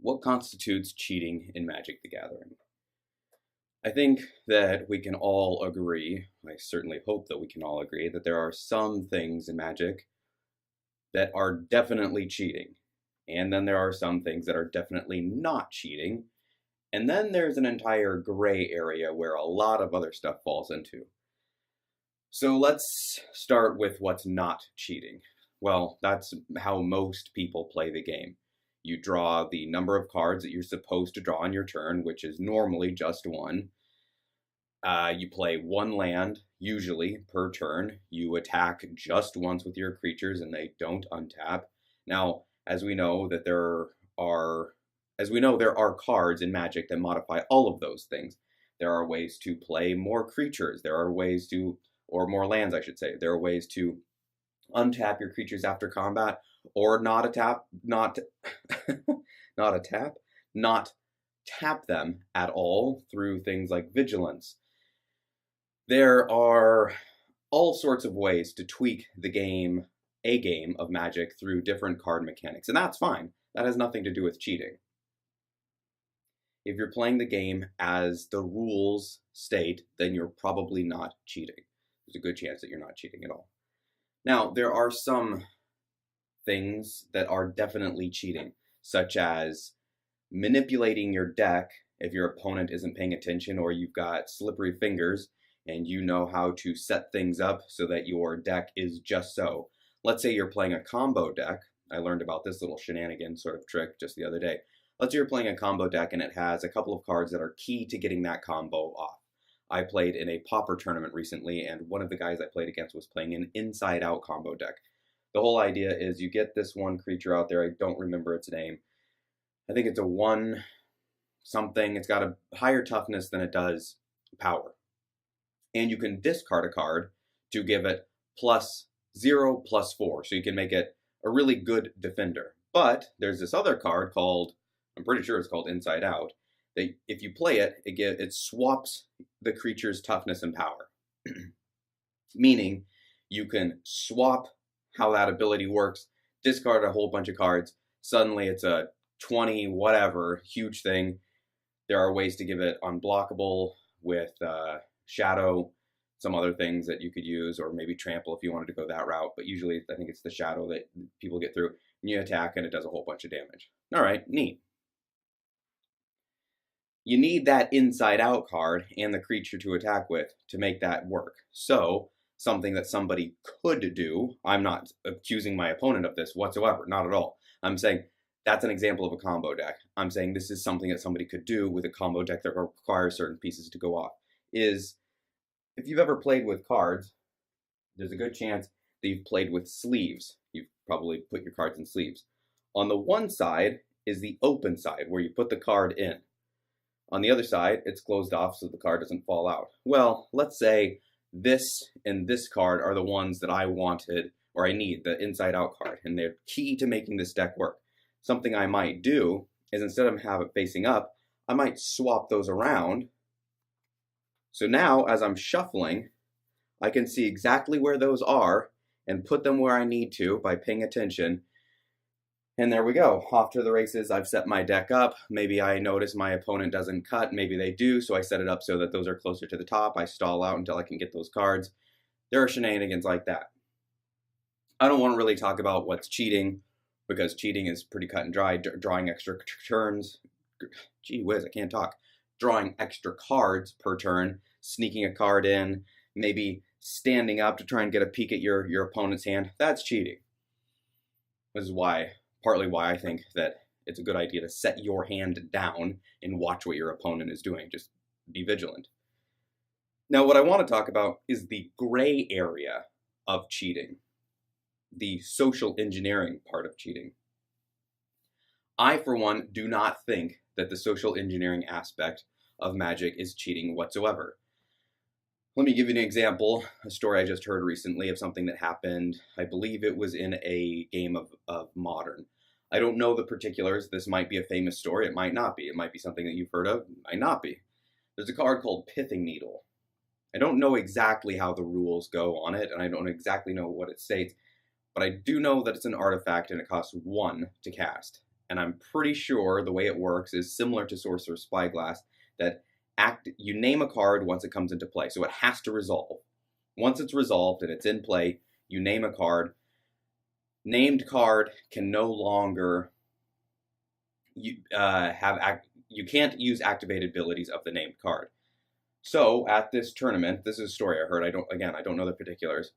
What constitutes cheating in Magic the Gathering? I think that we can all agree, I certainly hope that we can all agree, that there are some things in Magic that are definitely cheating. And then there are some things that are definitely not cheating. And then there's an entire gray area where a lot of other stuff falls into. So let's start with what's not cheating. Well, that's how most people play the game. You draw the number of cards that you're supposed to draw on your turn, which is normally just one. You play one land, usually, per turn. You attack just once with your creatures and they don't untap. Now, as we know there are cards in Magic that modify all of those things. There are ways to play more creatures. There are ways to, or more lands, I should say. There are ways to untap your creatures after combat, or not tap them at all through things like vigilance. There are all sorts of ways to tweak a game of Magic through different card mechanics, and that's fine. That has nothing to do with cheating. If you're playing the game as the rules state, then you're probably not cheating. There's a good chance that you're not cheating at all. Now, there are some things that are definitely cheating, such as manipulating your deck if your opponent isn't paying attention or you've got slippery fingers and you know how to set things up so that your deck is just so. Let's say you're playing a combo deck. I learned about this little shenanigan sort of trick just the other day. Let's say you're playing a combo deck and it has a couple of cards that are key to getting that combo off. I played in a Pauper tournament recently, and one of the guys I played against was playing an inside-out combo deck. The whole idea is you get this one creature out there, I don't remember its name. I think it's a 1 something, it's got a higher toughness than it does power. And you can discard a card to give it +0/+4, so you can make it a really good defender. But there's this other card called, I'm pretty sure it's called Inside Out, that if you play it, it swaps the creature's toughness and power. Meaning, you can swap how that ability works, discard a whole bunch of cards, suddenly it's a 20 whatever, huge thing. There are ways to give it unblockable with shadow, some other things that you could use, or maybe trample if you wanted to go that route, but usually I think it's the shadow that people get through, and you attack and it does a whole bunch of damage. Alright, neat. You need that inside out card and the creature to attack with to make that work. So, something that somebody could do, I'm not accusing my opponent of this whatsoever, not at all. I'm saying that's an example of a combo deck. I'm saying this is something that somebody could do with a combo deck that requires certain pieces to go off. Is, if you've ever played with cards, there's a good chance that you've played with sleeves. You've probably put your cards in sleeves. On the one side is the open side, where you put the card in. On the other side, it's closed off so the card doesn't fall out. Well, let's say this and this card are the ones that I wanted, or I need, the inside out card, and they're key to making this deck work. Something I might do is, instead of have it facing up, I might swap those around. So now, as I'm shuffling, I can see exactly where those are and put them where I need to by paying attention. And there we go, off to the races. I've set my deck up. Maybe I notice my opponent doesn't cut, maybe they do, so I set it up so that those are closer to the top. I stall out until I can get those cards. There are shenanigans like that. I don't want to really talk about what's cheating, because cheating is pretty cut and dry. Drawing extra turns, gee whiz, I can't talk. Drawing extra cards per turn, sneaking a card in, maybe standing up to try and get a peek at your opponent's hand, that's cheating. This is partly why I think that it's a good idea to set your hand down and watch what your opponent is doing. Just be vigilant. Now, what I want to talk about is the gray area of cheating, the social engineering part of cheating. I, for one, do not think that the social engineering aspect of Magic is cheating whatsoever. Let me give you an example, a story I just heard recently of something that happened. I believe it was in a game of Modern. I don't know the particulars. This might be a famous story. It might not be. It might be something that you've heard of. It might not be. There's a card called Pithing Needle. I don't know exactly how the rules go on it, and I don't exactly know what it states, but I do know that it's an artifact and it costs 1 to cast. and I'm pretty sure the way it works is similar to Sorcerer's Spyglass, that you name a card once it comes into play, so it has to resolve. Once it's resolved and it's in play, you name a card. Named card can no longer you can't use activated abilities of the named card. So at this tournament, this is a story I heard. I don't know the particulars.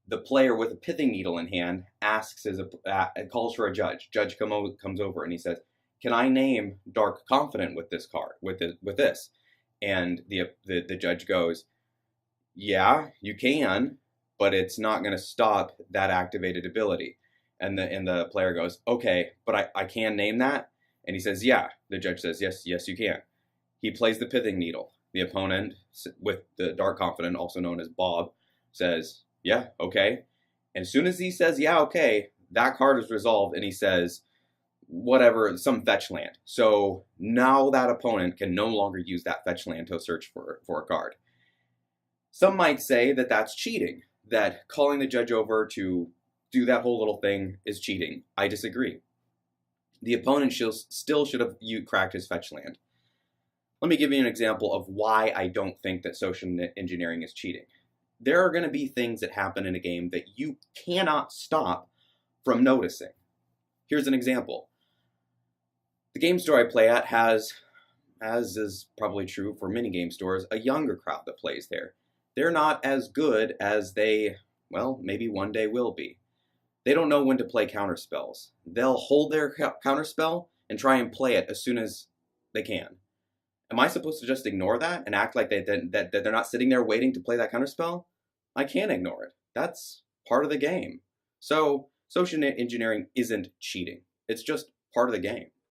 The player with a pithing needle in hand calls for a judge. Judge comes over and he says, "Can I name Dark Confident with this card? With this?" And the judge goes, "Yeah, you can, but it's not going to stop that activated ability." And the player goes, "Okay, but I can name that?" And he says, "Yeah." The judge says, "Yes, you can." He plays the pithing needle. The opponent, with the Dark Confident, also known as Bob, says, "Yeah, okay." And as soon as he says, "Yeah, okay," that card is resolved, and he says, whatever, some fetch land. So now that opponent can no longer use that fetch land to search for a card. Some might say that that's cheating, that calling the judge over to do that whole little thing is cheating. I disagree. The opponent still should have cracked his fetch land. Let me give you an example of why I don't think that social engineering is cheating. There are going to be things that happen in a game that you cannot stop from noticing. Here's an example. The game store I play at has, as is probably true for many game stores, a younger crowd that plays there. They're not as good as they, well, maybe one day will be. They don't know when to play counterspells. They'll hold their counterspell and try and play it as soon as they can. Am I supposed to just ignore that and act like that they're not sitting there waiting to play that counterspell? I can't ignore it. That's part of the game. So social engineering isn't cheating. It's just part of the game.